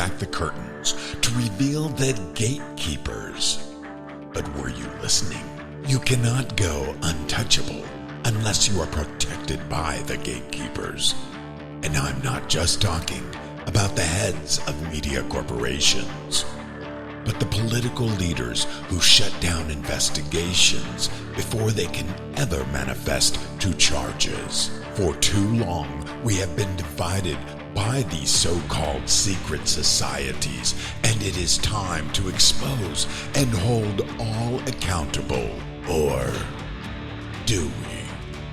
back the curtains to reveal the gatekeepers. But were you listening? You cannot go untouchable unless you are protected by the gatekeepers. And I'm not just talking about the heads of media corporations, but the political leaders who shut down investigations before they can ever manifest to charges. For too long, we have been divided by these so-called secret societies, and it is time to expose and hold all accountable. Or do we?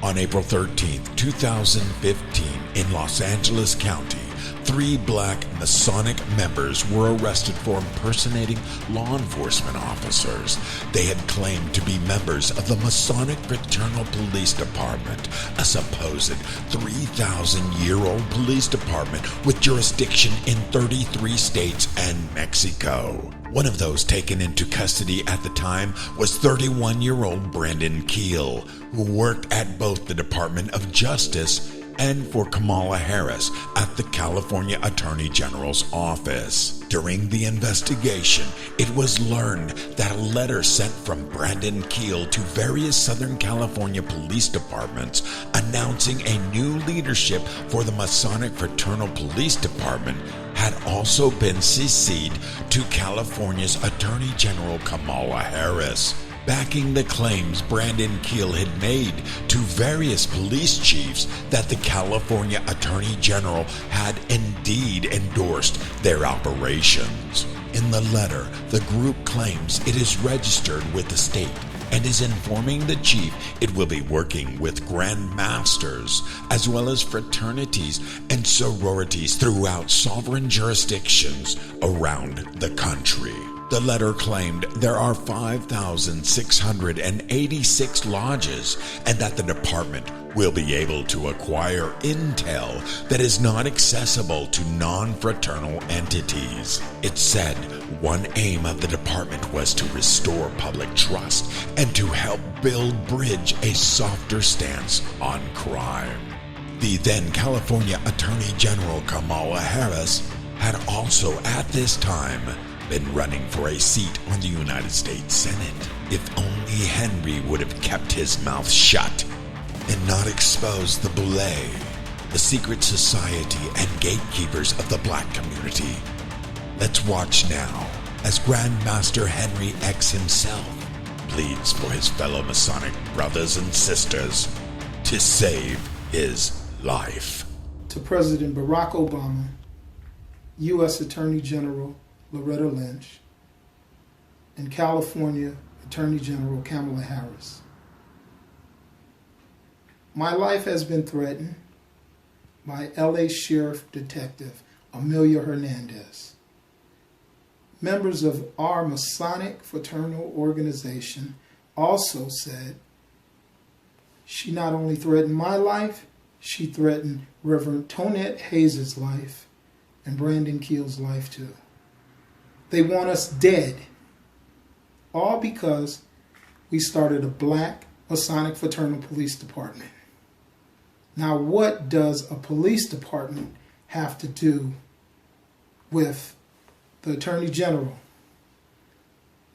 On April 13th, 2015, in Los Angeles County, 3 black Masonic members were arrested for impersonating law enforcement officers. They had claimed to be members of the Masonic Fraternal Police Department, a supposed 3,000-year-old police department with jurisdiction in 33 states and Mexico. One of those taken into custody at the time was 31-year-old Brandon Keel, who worked at both the Department of Justice and for Kamala Harris at the California Attorney General's office. During the investigation, it was learned that a letter sent from Brandon Keel to various Southern California police departments announcing a new leadership for the Masonic Fraternal Police Department had also been CC'd to California's Attorney General Kamala Harris, backing the claims Brandon Keel had made to various police chiefs that the California Attorney General had indeed endorsed their operations. In the letter, the group claims it is registered with the state and is informing the chief it will be working with Grand Masters as well as fraternities and sororities throughout sovereign jurisdictions around the country. The letter claimed there are 5,686 lodges and that the department will be able to acquire intel that is not accessible to non-fraternal entities. It said one aim of the department was to restore public trust and to help bridge a softer stance on crime. The then California Attorney General Kamala Harris had also at this time been running for a seat on the United States Senate. If only Henry would have kept his mouth shut and not exposed the Boulé, the secret society and gatekeepers of the black community. Let's watch now as Grand Master Henry X himself pleads for his fellow Masonic brothers and sisters to save his life. To President Barack Obama, U.S. Attorney General Loretta Lynch, and California Attorney General Kamala Harris. My life has been threatened by LA Sheriff Detective Amelia Hernandez. Members of our Masonic fraternal organization also said she not only threatened my life, she threatened Reverend Tonette Hayes' life and Brandon Keel's life too. They want us dead, all because we started a black Masonic fraternal police department. Now, what does a police department have to do with the Attorney General?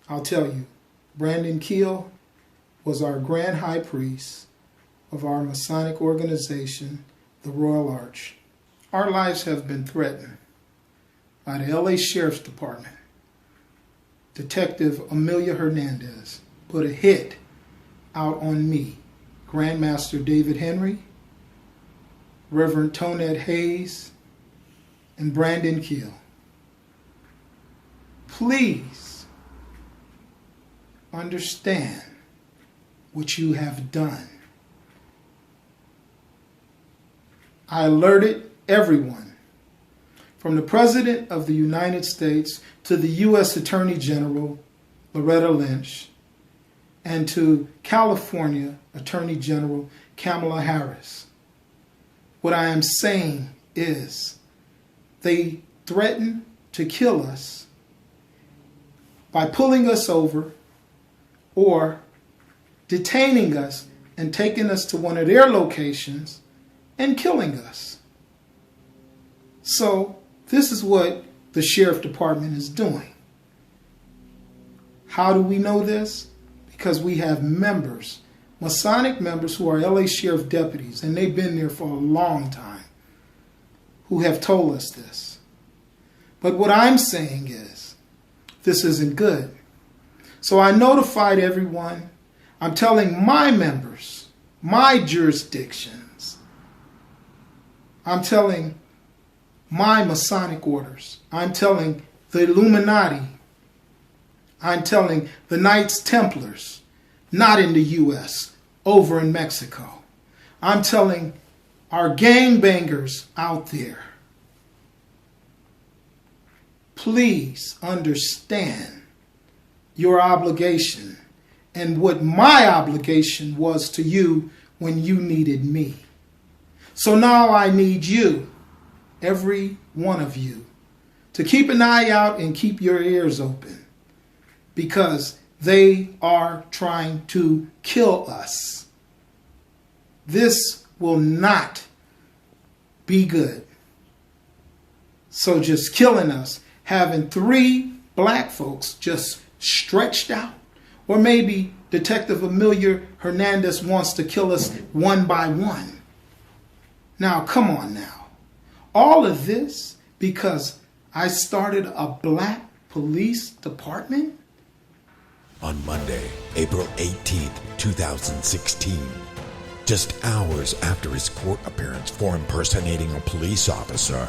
I'll tell you, Brandon Keel was our Grand High Priest of our Masonic organization, the Royal Arch. Our lives have been threatened by the LA Sheriff's Department. Detective Amelia Hernandez put a hit out on me, Grandmaster David Henry, Reverend Tonette Hayes, and Brandon Keel. Please understand what you have done. I alerted everyone, from the President of the United States to the U.S. Attorney General Loretta Lynch, and to California Attorney General Kamala Harris. What I am saying is they threaten to kill us by pulling us over or detaining us and taking us to one of their locations and killing us. So this is what the sheriff department is doing. How do we know this? Because we have members, Masonic members who are LA sheriff deputies, and they've been there for a long time, who have told us this. But what I'm saying is, this isn't good. So I notified everyone. I'm telling my members, my jurisdictions. I'm telling my Masonic orders. I'm telling the Illuminati. I'm telling the Knights Templars, not in the U.S., over in Mexico. I'm telling our gangbangers out there. Please understand your obligation and what my obligation was to you when you needed me. So now I need you, every one of you, to keep an eye out and keep your ears open, because they are trying to kill us. This will not be good. So just killing us, having 3 black folks just stretched out, or maybe Detective Amelia Hernandez wants to kill us one by one. Now, come on now. All of this because I started a black police department? On Monday, April 18th, 2016, just hours after his court appearance for impersonating a police officer,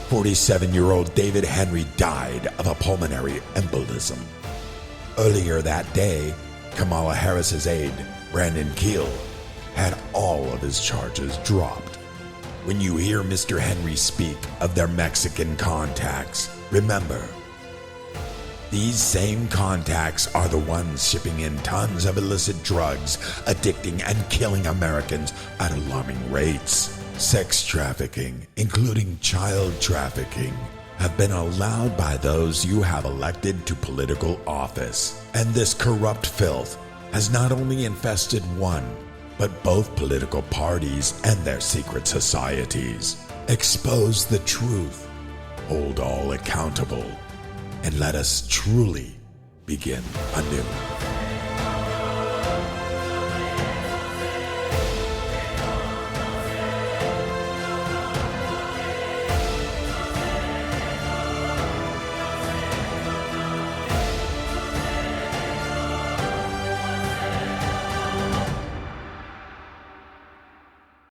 47-year-old David Henry died of a pulmonary embolism. Earlier that day, Kamala Harris's aide, Brandon Keel, had all of his charges dropped. When you hear Mr. Henry speak of their Mexican contacts, remember, these same contacts are the ones shipping in tons of illicit drugs, addicting and killing Americans at alarming rates. Sex trafficking, including child trafficking, have been allowed by those you have elected to political office. And this corrupt filth has not only infested one, but both political parties and their secret societies. Expose the truth, hold all accountable, and let us truly begin anew.